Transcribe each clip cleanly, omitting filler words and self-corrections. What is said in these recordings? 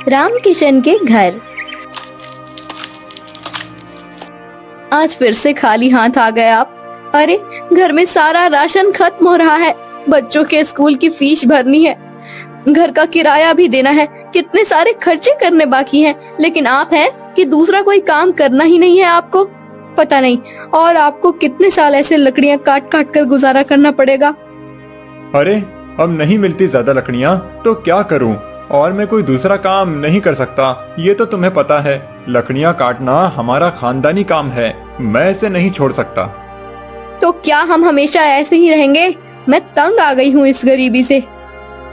रामकिशन के घर। आज फिर से खाली हाथ आ गए आप। अरे घर में सारा राशन खत्म हो रहा है, बच्चों के स्कूल की फीस भरनी है, घर का किराया भी देना है, कितने सारे खर्चे करने बाकी हैं। लेकिन आप हैं कि दूसरा कोई काम करना ही नहीं है आपको। पता नहीं और आपको कितने साल ऐसे लकड़ियां काट काट कर गुजारा करना पड़ेगा। अरे अब नहीं मिलती ज्यादा लकड़ियाँ तो क्या करूँ, और मैं कोई दूसरा काम नहीं कर सकता, ये तो तुम्हें पता है। लकड़ियाँ काटना हमारा खानदानी काम है, मैं इसे नहीं छोड़ सकता। तो क्या हम हमेशा ऐसे ही रहेंगे? मैं तंग आ गई हूँ इस गरीबी से।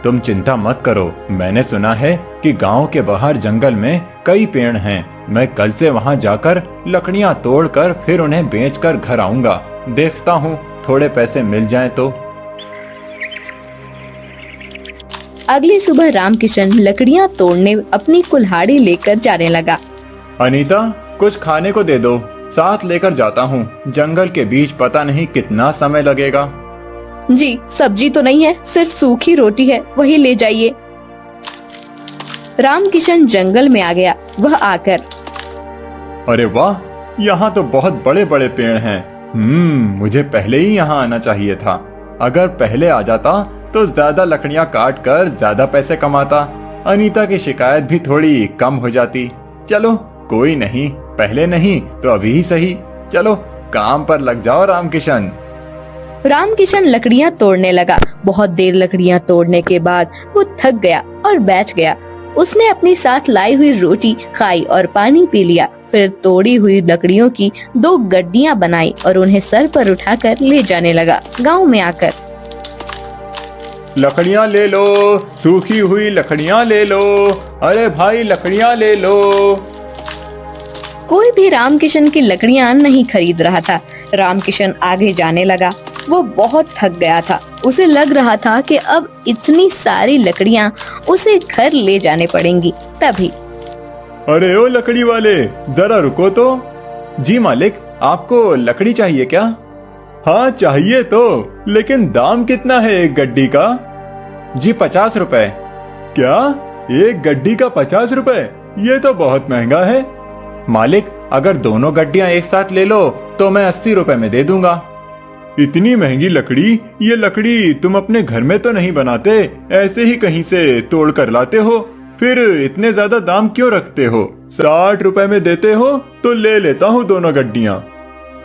तुम चिंता मत करो, मैंने सुना है कि गांव के बाहर जंगल में कई पेड़ हैं। मैं कल से वहां जाकर लकड़ियां तोड़कर फिर उन्हें बेचकर घर आऊंगा। देखता हूँ थोड़े पैसे मिल जाएं तो। अगली सुबह रामकिशन लकड़ियां तोड़ने अपनी कुल्हाड़ी लेकर जाने लगा। अनीता, कुछ खाने को दे दो, साथ लेकर जाता हूँ। जंगल के बीच पता नहीं कितना समय लगेगा। जी, सब्जी तो नहीं है, सिर्फ सूखी रोटी है, वही ले जाइए। रामकिशन जंगल में आ गया। वह आकर, अरे वाह, यहाँ तो बहुत बड़े बड़े पेड़ हैं। मुझे पहले ही यहाँ आना चाहिए था। अगर पहले आ जाता तो ज्यादा लकड़ियाँ काट कर ज्यादा पैसे कमाता। अनीता की शिकायत भी थोड़ी कम हो जाती। चलो कोई नहीं, पहले नहीं तो अभी ही सही। चलो काम पर लग जाओ रामकिशन। रामकिशन लकड़ियां तोड़ने लगा। बहुत देर लकड़ियां तोड़ने के बाद वो थक गया और बैठ गया। उसने अपनी साथ लाई हुई रोटी खाई और पानी पी लिया। फिर तोड़ी हुई लकड़ियों की 2 गड्डियां बनाई और उन्हें सर पर उठाकर ले जाने लगा। गांव में आकर, लकड़ियाँ ले लो, सूखी हुई लकड़ियाँ ले लो, अरे भाई लकड़ियाँ ले लो। कोई भी रामकिशन की लकड़ियां नहीं खरीद रहा था। रामकिशन आगे जाने लगा। वो बहुत थक गया था। उसे लग रहा था कि अब इतनी सारी लकड़ियां उसे घर ले जाने पड़ेंगी। तभी, अरे ओ लकड़ी वाले, जरा रुको तो। जी मालिक, आपको लकड़ी चाहिए क्या? हाँ चाहिए तो, लेकिन दाम कितना है एक गड्डी का? जी 50 रुपए। क्या, एक गड्डी का 50 रुपए? ये तो बहुत महंगा है। मालिक, अगर दोनों गड्डियां एक साथ ले लो तो मैं 80 रुपए में दे दूंगा। इतनी महंगी लकड़ी? ये लकड़ी तुम अपने घर में तो नहीं बनाते, ऐसे ही कहीं से तोड़ कर लाते हो? फिर इतने ज्यादा दाम क्यों रखते हो? 60 रुपए में देते हो तो ले लेता हूँ दोनों गड्डियाँ।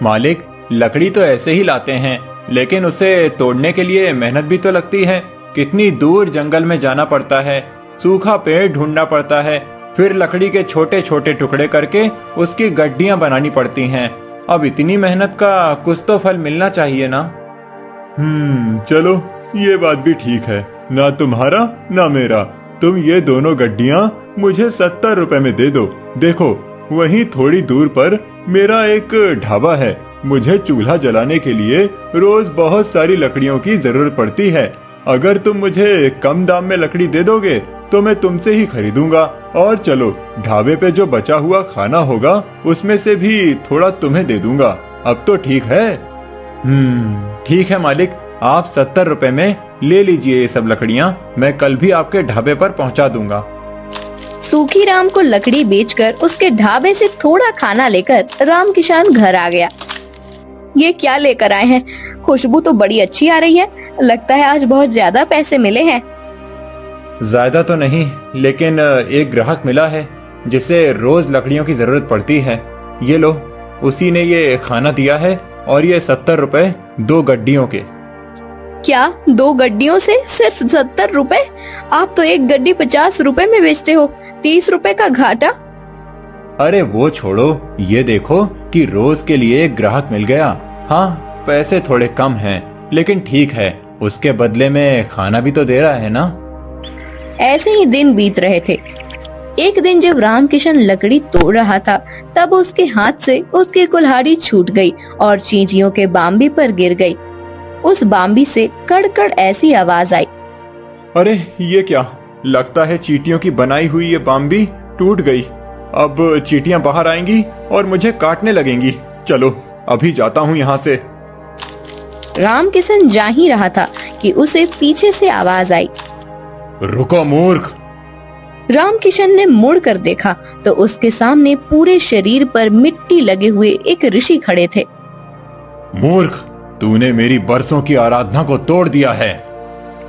मालिक, लकड़ी तो ऐसे ही लाते हैं, लेकिन उसे तोड़ने के लिए मेहनत भी तो लगती है। कितनी दूर जंगल में जाना पड़ता है, सूखा पेड़ ढूंढना पड़ता है, फिर लकड़ी के छोटे छोटे टुकड़े करके उसकी गड्डियां बनानी पड़ती हैं। अब इतनी मेहनत का कुछ तो फल मिलना चाहिए ना। चलो ये बात भी ठीक है, ना तुम्हारा ना मेरा। तुम ये दोनों गड्डियां मुझे 70 रुपए में दे दो। देखो वहीं थोड़ी दूर पर मेरा एक ढाबा है। मुझे चूल्हा जलाने के लिए रोज बहुत सारी लकड़ियों की जरूरत पड़ती है। अगर तुम मुझे कम दाम में लकड़ी दे दोगे तो मैं तुमसे ही खरीदूंगा। और चलो, ढाबे पे जो बचा हुआ खाना होगा उसमें से भी थोड़ा तुम्हें दे दूंगा। अब तो ठीक है? ठीक है मालिक, आप 70 रुपए में ले लीजिए ये सब लकड़ियाँ। मैं कल भी आपके ढाबे पर पहुँचा दूंगा। सूखी राम को लकड़ी बेचकर उसके ढाबे से थोड़ा खाना लेकर रामकिशन घर आ गया। ये क्या लेकर आए हैं? खुशबू तो बड़ी अच्छी आ रही है। लगता है आज बहुत ज्यादा पैसे मिले हैं। ज्यादा तो नहीं, लेकिन एक ग्राहक मिला है जिसे रोज लकड़ियों की जरूरत पड़ती है। ये लो, उसी ने ये खाना दिया है और ये 70 रुपए 2 गड्डियों के। क्या 2 गड्डियों से सिर्फ 70 रुपए? आप तो एक गड्डी 50 रुपए में बेचते हो। 30 रुपए का घाटा। अरे वो छोड़ो, ये देखो कि रोज के लिए एक ग्राहक मिल गया। हाँ, पैसे थोड़े कम हैं, लेकिन ठीक है, उसके बदले में खाना भी तो दे रहा है ना। ऐसे ही दिन बीत रहे थे। एक दिन जब रामकिशन लकड़ी तोड़ रहा था, तब उसके हाथ से उसकी कुल्हाड़ी छूट गई और चींटियों के बाम्बी पर गिर गई। उस बाम्बी से कड़कड़ ऐसी आवाज आई। अरे ये क्या? लगता है चींटियों की बनाई हुई ये बाम्बी टूट गई। अब चींटियां बाहर आएंगी और मुझे काटने लगेंगी। चलो अभी जाता हूँ यहाँ से। रामकिशन जा ही रहा था कि उसे पीछे से आवाज आई। रुको मूर्ख! रामकिशन ने मुड़ कर देखा तो उसके सामने पूरे शरीर पर मिट्टी लगे हुए एक ऋषि खड़े थे। मूर्ख, तूने मेरी बरसों की आराधना को तोड़ दिया है।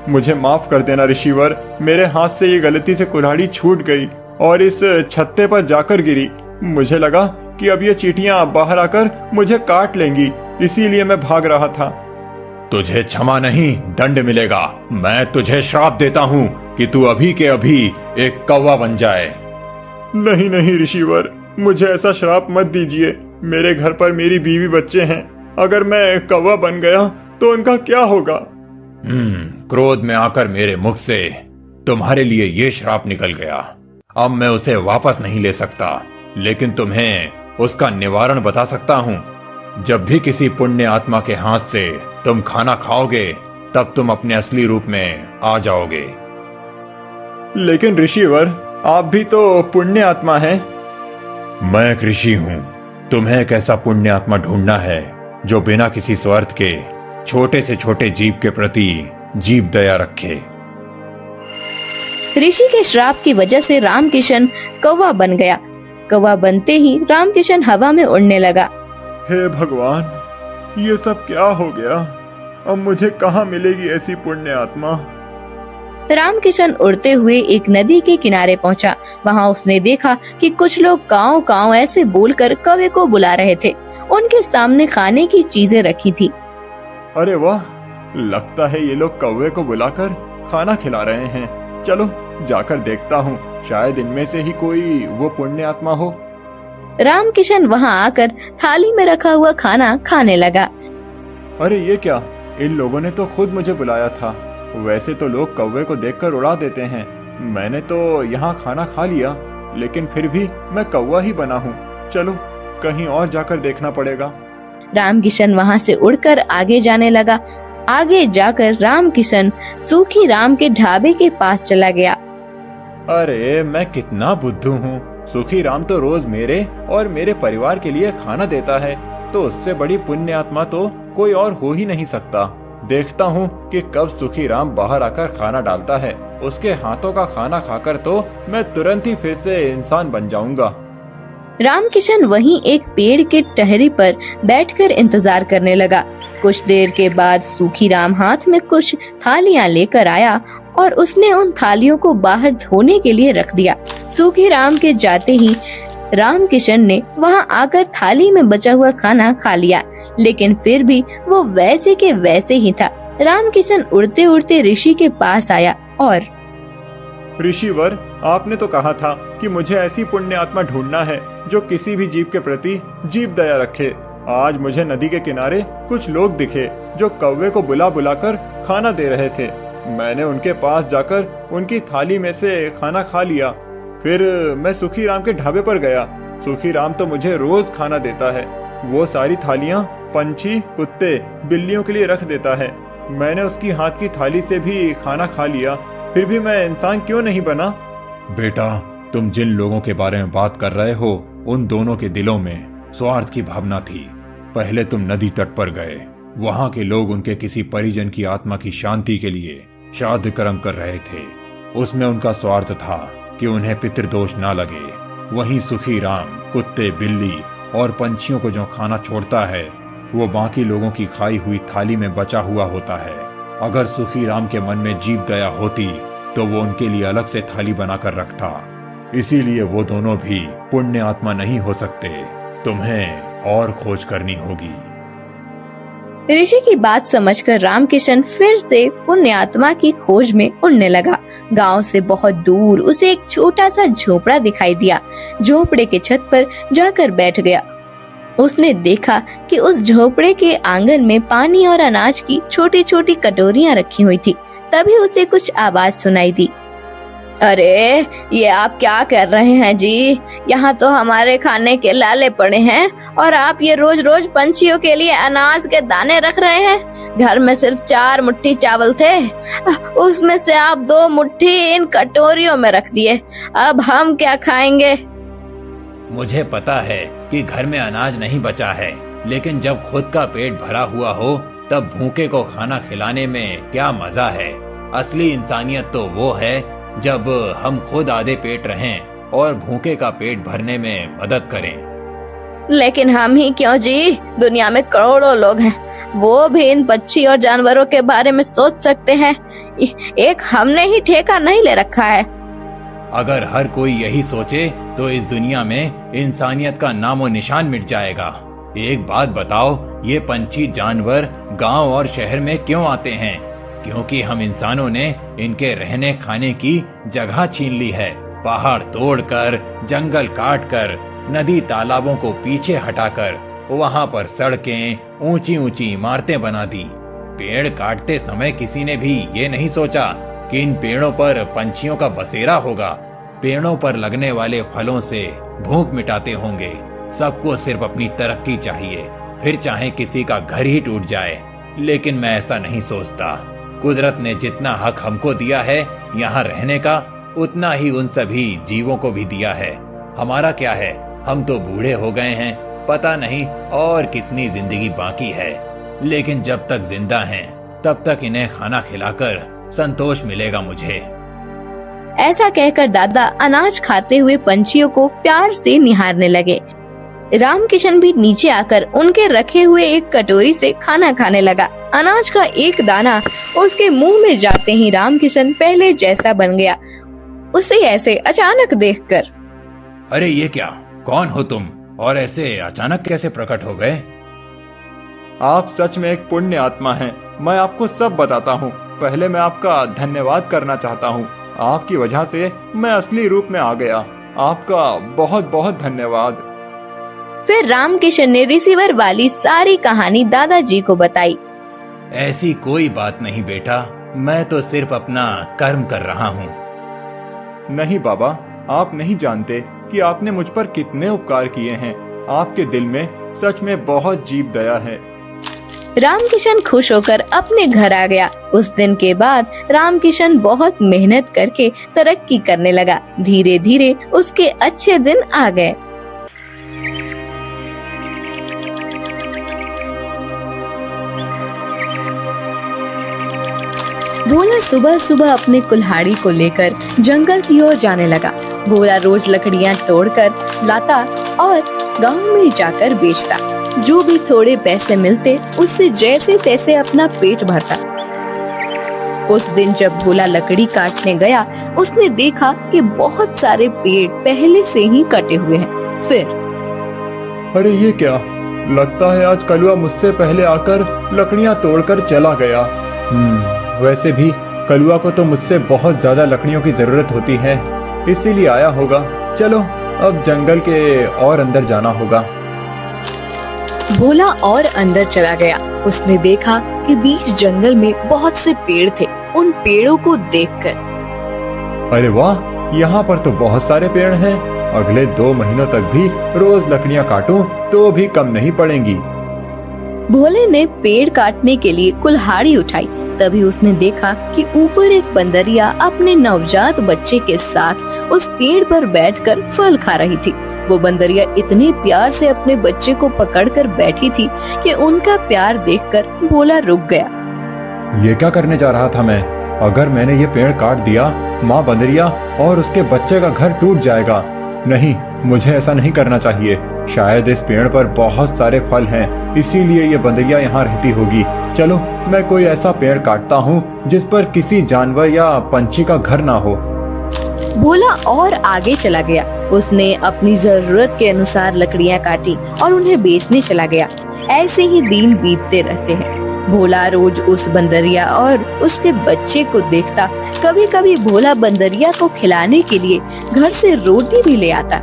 मुझे माफ कर देना ऋषिवर, मेरे हाथ से ये गलती से कुल्हाड़ी छूट गई और इस छत्ते पर जाकर गिरी। मुझे लगा कि अब ये चींटियां बाहर आकर मुझे काट लेंगी, इसीलिए मैं भाग रहा था। तुझे क्षमा नहीं, दंड मिलेगा। मैं तुझे श्राप देता हूँ कि तू अभी के अभी एक कौवा बन जाए। नहीं नहीं ऋषिवर, मुझे ऐसा श्राप मत दीजिए। मेरे घर पर मेरी बीवी बच्चे हैं, अगर मैं कौवा बन गया तो उनका क्या होगा? क्रोध में आकर मेरे मुख से तुम्हारे लिए ये श्राप निकल गया। अब मैं उसे वापस नहीं ले सकता, लेकिन तुम्हें उसका निवारण बता सकता हूँ। जब भी किसी पुण्य आत्मा के हाथ से तुम खाना खाओगे, तब तुम अपने असली रूप में आ जाओगे। लेकिन ऋषिवर, आप भी तो पुण्य आत्मा हैं। मैं एक ऋषि हूँ। तुम्हें एक ऐसा पुण्य आत्मा ढूंढना है जो बिना किसी स्वार्थ के छोटे से छोटे जीव के प्रति जीव दया रखे। ऋषि के श्राप की वजह से रामकिशन कौवा बन गया। कौवा बनते ही रामकिशन हवा में उड़ने लगा। हे भगवान, ये सब क्या हो गया? अब मुझे कहाँ मिलेगी ऐसी पुण्य आत्मा? रामकिशन उड़ते हुए एक नदी के किनारे पहुंचा। वहां उसने देखा कि कुछ लोग काव काव ऐसे बोलकर कौवे को बुला रहे थे। उनके सामने खाने की चीजें रखी थी। अरे वाह, लगता है ये लोग कौवे को बुलाकर खाना खिला रहे हैं। चलो जाकर देखता हूँ, शायद इनमें से ही कोई वो पुण्य आत्मा हो। रामकिशन वहां आकर थाली में रखा हुआ खाना खाने लगा। अरे ये क्या, इन लोगों ने तो खुद मुझे बुलाया था। वैसे तो लोग कौवे को देखकर उड़ा देते हैं। मैंने तो यहाँ खाना खा लिया, लेकिन फिर भी मैं कौवा ही बना हूँ। चलो कहीं और जाकर देखना पड़ेगा। रामकिशन वहां से उड़कर आगे जाने लगा। आगे जाकर रामकिशन सूखी राम के ढाबे के पास चला गया। अरे मैं कितना बुद्धू हूँ। सुखी राम तो रोज मेरे और मेरे परिवार के लिए खाना देता है, तो उससे बड़ी पुण्य आत्मा तो कोई और हो ही नहीं सकता। देखता हूँ कि कब सुखी राम बाहर आकर खाना डालता है। उसके हाथों का खाना खाकर तो मैं तुरंत ही फिर से इंसान बन जाऊंगा। रामकिशन वहीं एक पेड़ के टहरी पर बैठकर इंतजार करने लगा। कुछ देर के बाद सूखी राम हाथ में कुछ थालियां लेकर आया और उसने उन थालियों को बाहर धोने के लिए रख दिया। सूखी राम के जाते ही रामकिशन ने वहां आकर थाली में बचा हुआ खाना खा लिया, लेकिन फिर भी वो वैसे के वैसे ही था। रामकिशन उड़ते उड़ते ऋषि के पास आया और ऋषिवर, आपने तो कहा था कि मुझे ऐसी पुण्य आत्मा ढूंढना है जो किसी भी जीव के प्रति जीव दया रखे। आज मुझे नदी के किनारे कुछ लोग दिखे जो कौवे को बुला बुलाकर खाना दे रहे थे। मैंने उनके पास जाकर उनकी थाली में से खाना खा लिया। फिर मैं सुखी राम के ढाबे पर गया। सुखी राम तो मुझे रोज खाना देता है। वो सारी थालियां पंछी, कुत्ते, बिल्लियों के लिए रख देता है। मैंने उसकी हाथ की थाली से भी खाना खा लिया, फिर भी मैं इंसान क्यों नहीं बना? बेटा, तुम जिन लोगों के बारे में बात कर रहे हो, उन दोनों के दिलों में स्वार्थ की भावना थी। पहले तुम नदी तट पर गए। वहां के लोग उनके किसी परिजन की आत्मा की शांति के लिए श्राद्ध कर्म कर रहे थे। उसमें उनका स्वार्थ था कि उन्हें पितृदोष ना लगे। वहीं सुखी राम कुत्ते, बिल्ली और पंछियों को जो खाना छोड़ता है, वो बाकी लोगों की खाई हुई थाली में बचा हुआ होता है। अगर सुखी राम के मन में जीव दया होती तो वो उनके लिए अलग से थाली बनाकर रखता। इसीलिए वो दोनों भी पुण्य आत्मा नहीं हो सकते। तुम्हें और खोज करनी होगी। ऋषि की बात समझकर रामकिशन फिर से पुण्य आत्मा की खोज में उड़ने लगा। गांव से बहुत दूर उसे एक छोटा सा झोपड़ा दिखाई दिया। झोपड़े के छत पर जाकर बैठ गया। उसने देखा कि उस झोपड़े के आंगन में पानी और अनाज की छोटी छोटी कटोरियां रखी हुई थी। तभी उसे कुछ आवाज सुनाई दी। अरे, ये आप क्या कर रहे हैं जी? यहाँ तो हमारे खाने के लाले पड़े हैं और आप ये रोज रोज पंछियों के लिए अनाज के दाने रख रहे हैं। घर में सिर्फ 4 मुट्ठी चावल थे, उसमें से आप 2 मुट्ठी इन कटोरियों में रख दिए। अब हम क्या खाएंगे? मुझे पता है कि घर में अनाज नहीं बचा है, लेकिन जब खुद का पेट भरा हुआ हो तब भूखे को खाना खिलाने में क्या मजा है। असली इंसानियत तो वो है जब हम खुद आधे पेट रहें और भूखे का पेट भरने में मदद करें। लेकिन हम ही क्यों जी, दुनिया में करोड़ों लोग हैं, वो भी इन पक्षी और जानवरों के बारे में सोच सकते हैं। एक हमने ही ठेका नहीं ले रखा है। अगर हर कोई यही सोचे तो इस दुनिया में इंसानियत का नामो निशान मिट जाएगा। एक बात बताओ, ये पंछी जानवर गांव और शहर में क्यों आते हैं? क्योंकि हम इंसानों ने इनके रहने खाने की जगह छीन ली है। पहाड़ तोड़कर, जंगल काटकर, नदी तालाबों को पीछे हटाकर वहां पर सड़कें, ऊंची ऊंची इमारतें बना दी। पेड़ काटते समय किसी ने भी ये नहीं सोचा कि इन पेड़ों पर पंछियों का बसेरा होगा। पेड़ों पर लगने वाले फलों से भूख मिटाते होंगे। सबको सिर्फ अपनी तरक्की चाहिए, फिर चाहे किसी का घर ही टूट जाए। लेकिन मैं ऐसा नहीं सोचता। कुदरत ने जितना हक हमको दिया है यहाँ रहने का, उतना ही उन सभी जीवों को भी दिया है। हमारा क्या है, हम तो बूढ़े हो गए हैं, पता नहीं और कितनी जिंदगी बाकी है। लेकिन जब तक जिंदा हैं, तब तक इन्हें खाना खिलाकर संतोष मिलेगा मुझे। ऐसा कहकर दादा अनाज खाते हुए पंछियों को प्यार से निहारने लगे। रामकिशन भी नीचे आकर उनके रखे हुए एक कटोरी से खाना खाने लगा। अनाज का एक दाना उसके मुंह में जाते ही रामकिशन पहले जैसा बन गया, उसे ऐसे अचानक देखकर। अरे ये क्या, कौन हो तुम और ऐसे अचानक कैसे प्रकट हो गए? आप सच में एक पुण्य आत्मा हैं। मैं आपको सब बताता हूँ। पहले मैं आपका धन्यवाद करना चाहता हूँ। आपकी वजह से मैं असली रूप में आ गया। आपका बहुत बहुत धन्यवाद। फिर रामकिशन ने रिसीवर वाली सारी कहानी दादाजी को बताई। ऐसी कोई बात नहीं बेटा, मैं तो सिर्फ अपना कर्म कर रहा हूँ। नहीं बाबा, आप नहीं जानते कि आपने मुझ पर कितने उपकार किए हैं। आपके दिल में सच में बहुत जीव दया है। रामकिशन खुश होकर अपने घर आ गया। उस दिन के बाद रामकिशन बहुत मेहनत करके तरक्की करने लगा। धीरे धीरे उसके अच्छे दिन आ गए। भोला सुबह सुबह अपने कुल्हाड़ी को लेकर जंगल की ओर जाने लगा। भोला रोज लकड़ियां तोड़कर लाता और गांव में जाकर बेचता। जो भी थोड़े पैसे मिलते उससे जैसे तैसे अपना पेट भरता। उस दिन जब भोला लकड़ी काटने गया, उसने देखा कि बहुत सारे पेड़ पहले से ही कटे हुए हैं। फिर अरे ये क्या, लगता है आज कलुआ मुझसे पहले आकर लकड़ियां तोड़कर चला गया। वैसे भी कलुआ को तो मुझसे बहुत ज्यादा लकड़ियों की जरूरत होती है, इसीलिए आया होगा। चलो अब जंगल के और अंदर जाना होगा। भोला और अंदर चला गया। उसने देखा कि बीच जंगल में बहुत से पेड़ थे। उन पेड़ों को देखकर, अरे वाह, यहाँ पर तो बहुत सारे पेड़ हैं। अगले 2 महीनों तक भी रोज लकड़ियाँ काटूं तो भी कम नहीं पड़ेंगी। भोले ने पेड़ काटने के लिए कुल्हाड़ी उठाई। तभी उसने देखा कि ऊपर एक बंदरिया अपने नवजात बच्चे के साथ उस पेड़ पर बैठकर फल खा रही थी। वो बंदरिया इतने प्यार से अपने बच्चे को पकड़कर बैठी थी कि उनका प्यार देखकर भोला रुक गया। ये क्या करने जा रहा था मैं? अगर मैंने ये पेड़ काट दिया, माँ बंदरिया और उसके बच्चे का घर टूट जाएगा। नहीं, मुझे ऐसा नहीं करना चाहिए। शायद इस पेड़ पर बहुत सारे फल हैं, इसीलिए ये बंदरिया यहाँ रहती होगी। चलो मैं कोई ऐसा पेड़ काटता हूँ जिस पर किसी जानवर या पंछी का घर ना हो। भोला और आगे चला गया। उसने अपनी जरूरत के अनुसार लकड़ियाँ काटी और उन्हें बेचने चला गया। ऐसे ही दिन बीतते रहते हैं। भोला रोज उस बंदरिया और उसके बच्चे को देखता। कभी कभी भोला बंदरिया को खिलाने के लिए घर से रोटी भी ले आता।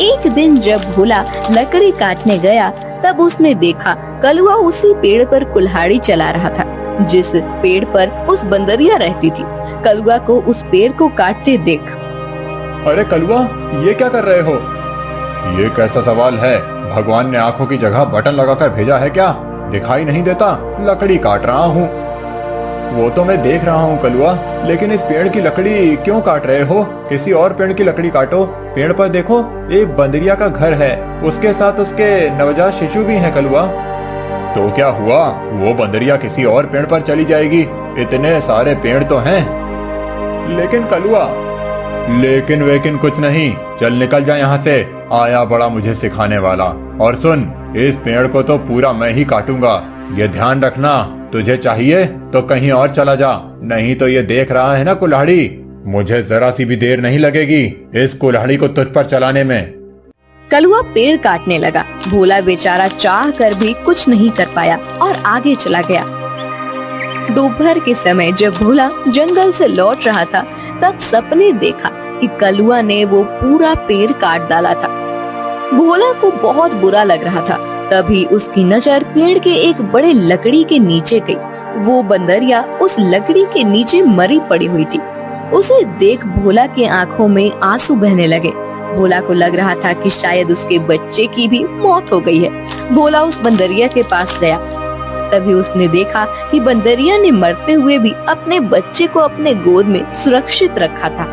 एक दिन जब भोला लकड़ी काटने गया, तब उसने देखा कलुआ उसी पेड़ पर कुल्हाड़ी चला रहा था जिस पेड़ पर उस बंदरिया रहती थी। कलुआ को उस पेड़ को काटते देख, अरे कलुआ, ये क्या कर रहे हो? ये कैसा सवाल है? भगवान ने आंखों की जगह बटन लगाकर भेजा है क्या? दिखाई नहीं देता? लकड़ी काट रहा हूँ। वो तो मैं देख रहा हूँ कलुआ, लेकिन इस पेड़ की लकड़ी क्यों काट रहे हो? किसी और पेड़ की लकड़ी काटो। पेड़ पर देखो, एक बंदरिया का घर है, उसके साथ उसके नवजात शिशु भी हैं कलुआ। तो क्या हुआ? वो बंदरिया किसी और पेड़ पर चली जाएगी। इतने सारे पेड़ तो हैं। लेकिन कलुआ। लेकिन वेकिन कुछ नहीं, चल निकल जा यहाँ से, आया बड़ा मुझे सिखाने वाला। और सुन, इस पेड़ को तो पूरा मैं ही काटूंगा, ये ध्यान रखना। तुझे चाहिए तो कहीं और चला जा, नहीं तो ये देख रहा है ना कुल्हाड़ी, मुझे जरा सी भी देर नहीं लगेगी इस कुल्हाड़ी को तुझ पर चलाने में। कलुआ पेड़ काटने लगा। भोला बेचारा चाह कर भी कुछ नहीं कर पाया और आगे चला गया। दोपहर के समय जब भोला जंगल से लौट रहा था, तब सपने देखा कि कलुआ ने वो पूरा पेड़ काट डाला था। भोला को बहुत बुरा लग रहा था। तभी उसकी नजर पेड़ के एक बड़े लकड़ी के नीचे गई। वो बंदरिया उस लकड़ी के नीचे मरी पड़ी हुई थी। उसे देख भोला के आंखों में आंसू बहने लगे। भोला को लग रहा था कि शायद उसके बच्चे की भी मौत हो गई है। भोला उस बंदरिया के पास गया। तभी उसने देखा कि बंदरिया ने मरते हुए भी अपने बच्चे को अपने गोद में सुरक्षित रखा था।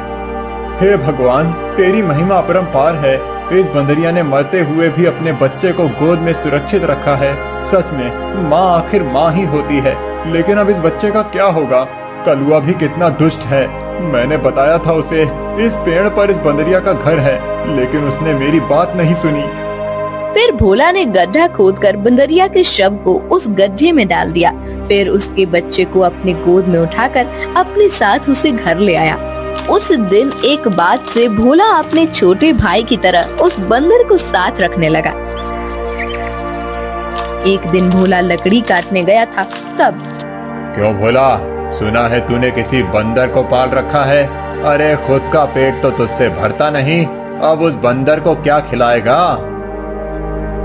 हे भगवान, तेरी महिमा अपरंपार है। इस बंदरिया ने मरते हुए भी अपने बच्चे को गोद में सुरक्षित रखा है। सच में माँ आखिर माँ ही होती है। लेकिन अब इस बच्चे का क्या होगा? कलुआ भी कितना दुष्ट है। मैंने बताया था उसे इस पेड़ पर इस बंदरिया का घर है, लेकिन उसने मेरी बात नहीं सुनी। फिर भोला ने गड्ढा खोदकर बंदरिया के शव को उस गड्ढे में डाल दिया। फिर उसके बच्चे को अपने गोद में उठाकर अपने साथ उसे घर ले आया। उस दिन एक बात से भोला अपने छोटे भाई की तरह उस बंदर को साथ रखने लगा। एक दिन भोला लकड़ी काटने गया था। तब क्यों भोला, सुना है तूने किसी बंदर को पाल रखा है? अरे खुद का पेट तो तुझसे भरता नहीं, अब उस बंदर को क्या खिलाएगा?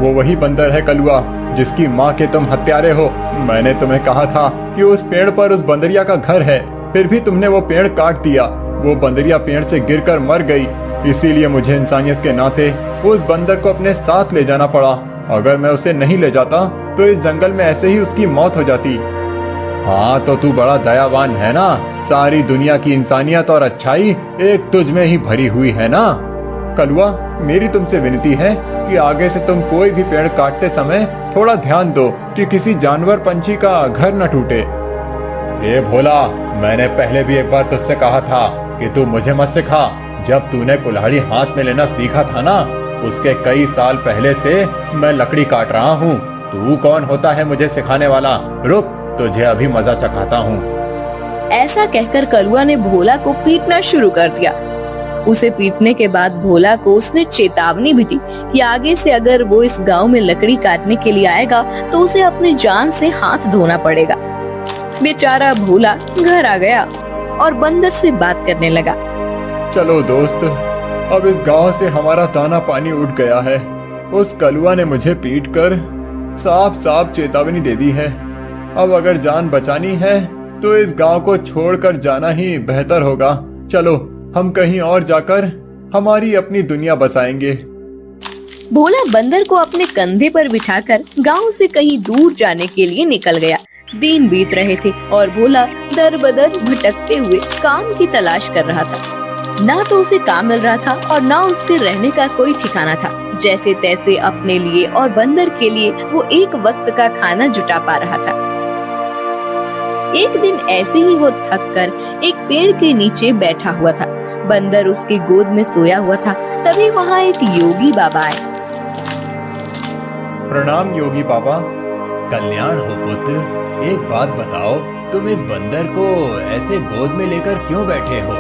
वो वही बंदर है कलुआ, जिसकी माँ के तुम हत्यारे हो। मैंने तुम्हें कहा था कि उस पेड़ पर उस बंदरिया का घर है, फिर भी तुमने वो पेड़ काट दिया। वो बंदरिया पेड़ से गिरकर मर गई, इसीलिए मुझे इंसानियत के नाते उस बंदर को अपने साथ ले जाना पड़ा। अगर मैं उसे नहीं ले जाता तो इस जंगल में ऐसे ही उसकी मौत हो जाती। हाँ तो तू बड़ा दयावान है ना, सारी दुनिया की इंसानियत और अच्छाई एक तुझ में ही भरी हुई है ना। कलुआ, मेरी तुमसे विनती है कि आगे से तुम कोई भी पेड़ काटते समय थोड़ा ध्यान दो कि किसी जानवर पंछी का घर न टूटे। ए भोला, मैंने पहले भी एक बार तुझसे कहा था कि तू मुझे मत सिखा। जब तूने कुल्हाड़ी हाथ में लेना सीखा था ना, उसके कई साल पहले से मैं लकड़ी काट रहा हूँ। तू कौन होता है मुझे सिखाने वाला? रुक, तुझे अभी मजा चखाता हूँ। ऐसा कहकर कलुआ ने भोला को पीटना शुरू कर दिया। उसे पीटने के बाद भोला को उसने चेतावनी भी दी कि आगे से अगर वो इस गांव में लकड़ी काटने के लिए आएगा तो उसे अपने जान से हाथ धोना पड़ेगा। बेचारा भोला घर आ गया और बंदर से बात करने लगा। चलो दोस्त, अब इस गांव से हमारा दाना पानी उठ गया है। उस कलुआ ने मुझे पीटकर साफ साफ चेतावनी दे दी है। अब अगर जान बचानी है तो इस गांव को छोड़कर जाना ही बेहतर होगा। चलो हम कहीं और जाकर हमारी अपनी दुनिया बसाएंगे। भोला बंदर को अपने कंधे पर बिठाकर गांव से कहीं दूर जाने के लिए निकल गया। दिन बीत रहे थे और भोला दर बदर भटकते हुए काम की तलाश कर रहा था। ना तो उसे काम मिल रहा था और ना उसके रहने का कोई ठिकाना था। जैसे तैसे अपने लिए और बंदर के लिए वो एक वक्त का खाना जुटा पा रहा था। एक दिन ऐसे ही वो थक कर एक पेड़ के नीचे बैठा हुआ था। बंदर उसकी गोद में सोया हुआ था। तभी वहाँ एक योगी बाबा आए। प्रणाम योगी बाबा। कल्याण हो पुत्र, एक बात बताओ, तुम इस बंदर को ऐसे गोद में लेकर क्यों बैठे हो?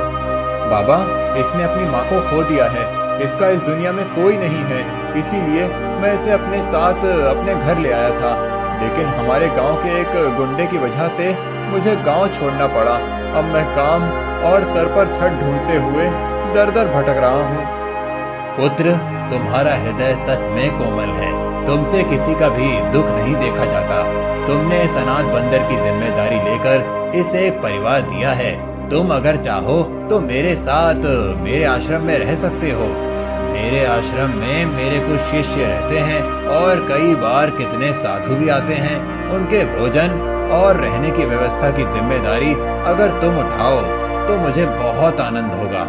बाबा, इसने अपनी माँ को खो दिया है। इसका इस दुनिया में कोई नहीं है, इसीलिए मैं इसे अपने साथ अपने घर ले आया था। लेकिन हमारे गांव के एक गुंडे की वजह से मुझे गांव छोड़ना पड़ा। अब मैं काम और सर पर छत ढूंढते हुए दर दर भटक रहा हूँ। पुत्र, तुम्हारा हृदय सच में कोमल है। तुमसे किसी का भी दुख नहीं देखा जाता। तुमने इस अनाथ बंदर की जिम्मेदारी लेकर इसे एक परिवार दिया है। तुम अगर चाहो तो मेरे साथ मेरे आश्रम में रह सकते हो। मेरे आश्रम में मेरे कुछ शिष्य रहते हैं और कई बार कितने साधु भी आते हैं। उनके भोजन और रहने की व्यवस्था की जिम्मेदारी अगर तुम उठाओ तो मुझे बहुत आनंद होगा।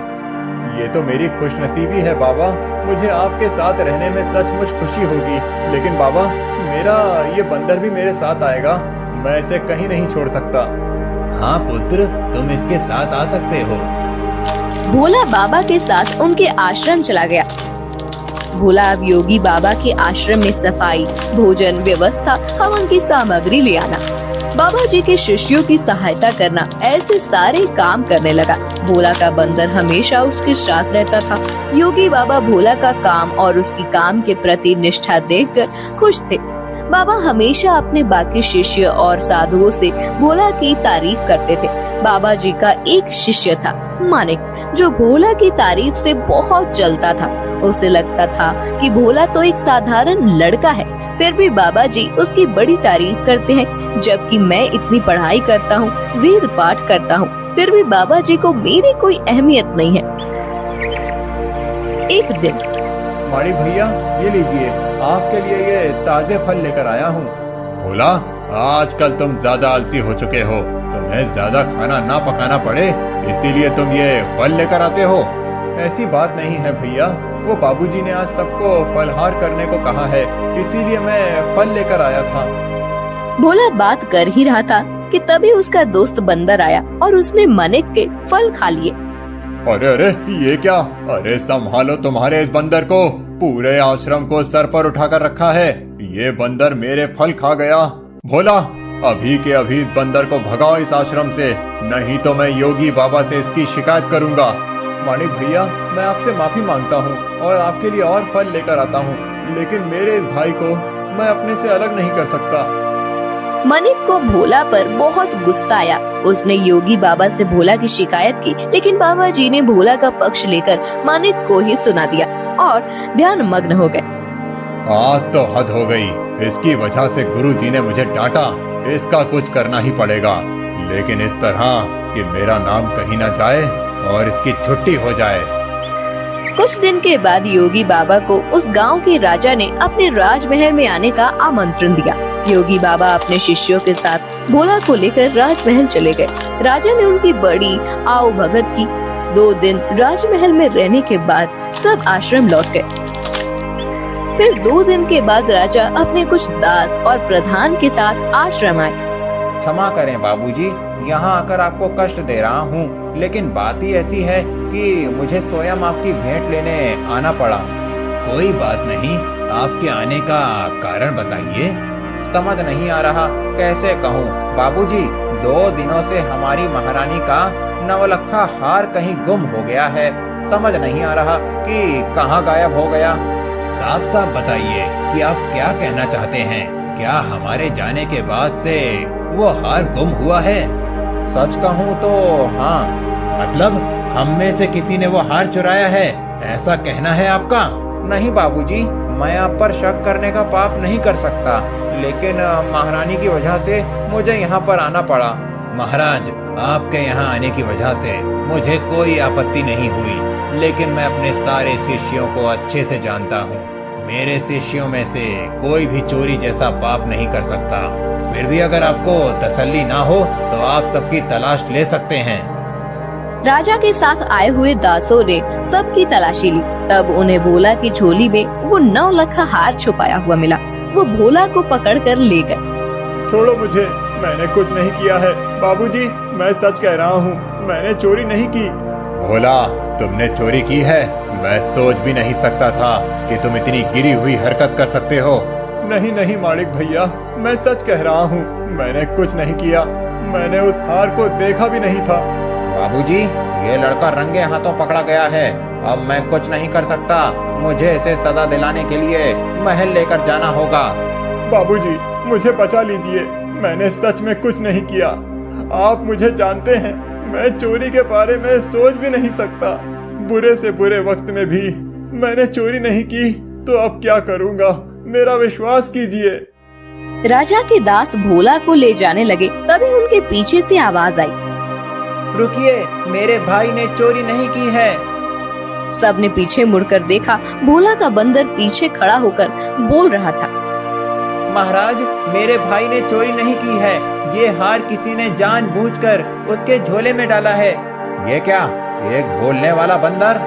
ये तो मेरी खुशनसीबी है बाबा। मुझे आपके साथ रहने में सचमुच खुशी होगी। लेकिन बाबा, मेरा ये बंदर भी मेरे साथ आएगा। मैं इसे कहीं नहीं छोड़ सकता। हाँ पुत्र, तुम इसके साथ आ सकते हो। भोला बाबा के साथ उनके आश्रम चला गया। भोला अब योगी बाबा के आश्रम में सफाई, भोजन व्यवस्था, हवन की सामग्री ले आना, बाबा जी के शिष्यों की सहायता करना, ऐसे सारे काम करने लगा। भोला का बंदर हमेशा उसके साथ रहता था। योगी बाबा भोला का काम और उसकी काम के प्रति निष्ठा देखकर खुश थे। बाबा हमेशा अपने बाकी शिष्य और साधुओं से भोला की तारीफ करते थे। बाबा जी का एक शिष्य था मानिक, जो भोला की तारीफ से बहुत जलता था। उसे लगता था कि भोला तो एक साधारण लड़का है, फिर भी बाबा जी उसकी बड़ी तारीफ करते हैं, जबकि मैं इतनी पढ़ाई करता हूँ, वेद पाठ करता हूँ, फिर भी बाबा जी को मेरी कोई अहमियत नहीं है। एक दिन माणिक भैया, ये लीजिए, आपके लिए ये ताजे फल लेकर आया हूँ। भोला, आजकल तुम ज्यादा आलसी हो चुके हो, तुम्हें ज्यादा खाना ना पकाना पड़े, इसीलिए तुम ये फल लेकर आते हो। ऐसी बात नहीं है भैया, वो बाबूजी ने आज सबको फलहार करने को कहा है, इसीलिए मैं फल लेकर आया था। भोला बात कर ही रहा था कि तभी उसका दोस्त बंदर आया और उसने मानिक के फल खा लिए। अरे अरे, ये क्या? अरे संभालो तुम्हारे इस बंदर को, पूरे आश्रम को सर पर उठाकर रखा है। ये बंदर मेरे फल खा गया। भोला, अभी के अभी इस बंदर को भगाओ इस आश्रम से, नहीं तो मैं योगी बाबा से इसकी शिकायत करूंगा। मानिक भैया, मैं आपसे माफी मांगता हूँ और आपके लिए और फल लेकर आता हूँ, लेकिन मेरे इस भाई को मैं अपने से अलग नहीं कर सकता। मानिक को भोला पर बहुत गुस्सा आया। उसने योगी बाबा से भोला की शिकायत की, लेकिन बाबा जी ने भोला का पक्ष लेकर मानिक को ही सुना दिया और ध्यान मग्न हो गए। आज तो हद हो गई, इसकी वजह से गुरुजी ने मुझे डांटा, इसका कुछ करना ही पड़ेगा, लेकिन इस तरह कि मेरा नाम कहीं न जाए और इसकी छुट्टी हो जाए। कुछ दिन के बाद योगी बाबा को उस गांव के राजा ने अपने राजमहल में आने का आमंत्रण दिया। योगी बाबा अपने शिष्यों के साथ भोला को लेकर राजमहल चले गए। राजा ने उनकी बड़ी आओ भगत की। 2 दिन राजमहल में रहने के बाद सब आश्रम लौट गए। फिर 2 दिन के बाद राजा अपने कुछ दास और प्रधान के साथ आश्रम आए। क्षमा करें बाबूजी, यहाँ आकर आपको कष्ट दे रहा हूँ, लेकिन बात ही ऐसी है कि मुझे स्वयं आपकी भेंट लेने आना पड़ा। कोई बात नहीं, आपके आने का कारण बताइए। समझ नहीं आ रहा कैसे कहूँ बाबूजी, 2 दिनों से हमारी महारानी का नवलखा हार कहीं गुम हो गया है। समझ नहीं आ रहा कि कहाँ गायब हो गया। साफ साफ बताइए कि आप क्या कहना चाहते हैं। क्या हमारे जाने के बाद से वो हार गुम हुआ है? सच कहूँ तो हाँ। मतलब हम में से किसी ने वो हार चुराया है, ऐसा कहना है आपका? नहीं बाबूजी, मैं आप पर शक करने का पाप नहीं कर सकता, लेकिन महारानी की वजह से मुझे यहाँ पर आना पड़ा। महाराज, आपके यहाँ आने की वजह से मुझे कोई आपत्ति नहीं हुई, लेकिन मैं अपने सारे शिष्यों को अच्छे से जानता हूँ। मेरे शिष्यों में से कोई भी चोरी जैसा पाप नहीं कर सकता। फिर भी अगर आपको तसल्ली ना हो तो आप सबकी तलाश ले सकते हैं। राजा के साथ आए हुए दासों ने सबकी तलाशी ली। तब उन्हें भोला की झोली में वो 9 लखा हार छुपाया हुआ मिला। वो भोला को पकड़कर ले गए। छोड़ो मुझे, मैंने कुछ नहीं किया है। बाबूजी, मैं सच कह रहा हूँ, मैंने चोरी नहीं की। भोला, तुमने चोरी की है? मैं सोच भी नहीं सकता था कि तुम इतनी गिरी हुई हरकत कर सकते हो। नहीं नहीं माणिक भैया, मैं सच कह रहा हूँ, मैंने कुछ नहीं किया। मैंने उस हार को देखा भी नहीं था। बाबूजी, ये लड़का रंगे हाथों पकड़ा गया है। अब मैं कुछ नहीं कर सकता। मुझे इसे सजा दिलाने के लिए महल लेकर जाना होगा। बाबूजी, मुझे बचा लीजिए, मैंने सच में कुछ नहीं किया। आप मुझे जानते हैं, मैं चोरी के बारे में सोच भी नहीं सकता। बुरे से बुरे वक्त में भी मैंने चोरी नहीं की, तो अब क्या करूँगा, मेरा विश्वास कीजिए। राजा के दास भोला को ले जाने लगे। तभी उनके पीछे से आवाज आई, रुकिए, मेरे भाई ने चोरी नहीं की है। सबने पीछे मुड़कर देखा। भोला का बंदर पीछे खड़ा होकर बोल रहा था, महाराज, मेरे भाई ने चोरी नहीं की है। ये हार किसी ने जानबूझकर उसके झोले में डाला है। ये क्या, एक बोलने वाला बंदर?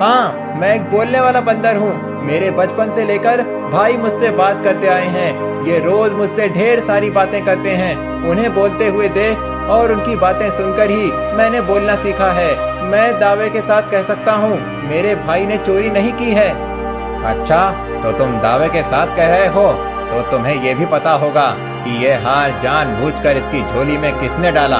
हाँ, मैं एक बोलने वाला बंदर हूँ। मेरे बचपन से लेकर भाई मुझसे बात करते आए हैं। ये रोज मुझसे ढेर सारी बातें करते हैं। उन्हें बोलते हुए देख और उनकी बातें सुनकर ही मैंने बोलना सीखा है। मैं दावे के साथ कह सकता हूँ मेरे भाई ने चोरी नहीं की है। अच्छा, तो तुम दावे के साथ कह रहे हो, तो तुम्हें ये भी पता होगा कि ये हार जानबूझकर इसकी झोली में किसने डाला?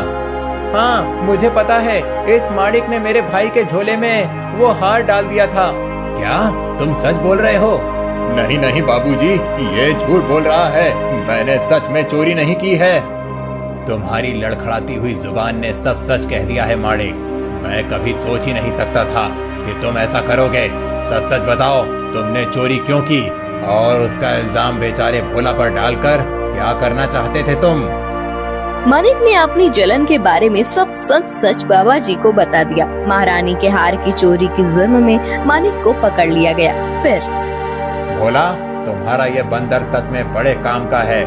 हाँ, मुझे पता है। इस माणिक ने मेरे भाई के झोले में वो हार डाल दिया था। क्या तुम सच बोल रहे हो? नहीं नहीं बाबूजी, ये झूठ बोल रहा है। मैंने सच में चोरी नहीं की है। तुम्हारी लड़खड़ाती हुई जुबान ने सब सच कह दिया है माणिक। मैं कभी सोच ही नहीं सकता था कि तुम ऐसा करोगे। सच सच बताओ, तुमने चोरी क्यों की और उसका इल्जाम बेचारे भोला पर डालकर क्या करना चाहते थे तुम? माणिक ने अपनी जलन के बारे में सब सच सच बाबा जी को बता दिया। महारानी के हार की चोरी के जुर्म में माणिक को पकड़ लिया गया। फिर भोला, तुम्हारा ये बंदर सच में बड़े काम का है।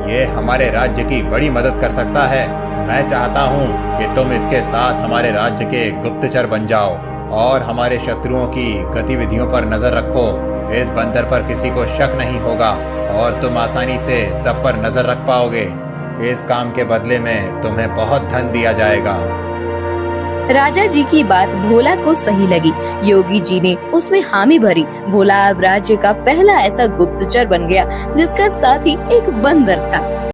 ये हमारे राज्य की बड़ी मदद कर सकता है। मैं चाहता हूँ कि तुम इसके साथ हमारे राज्य के गुप्तचर बन जाओ और हमारे शत्रुओं की गतिविधियों पर नजर रखो। इस बंदर पर किसी को शक नहीं होगा और तुम आसानी से सब पर नजर रख पाओगे। इस काम के बदले में तुम्हें बहुत धन दिया जाएगा। राजा जी की बात भोला को सही लगी। योगी जी ने उसमें हामी भरी। भोला अब राज्य का पहला ऐसा गुप्तचर बन गया जिसका साथी एक बंदर था।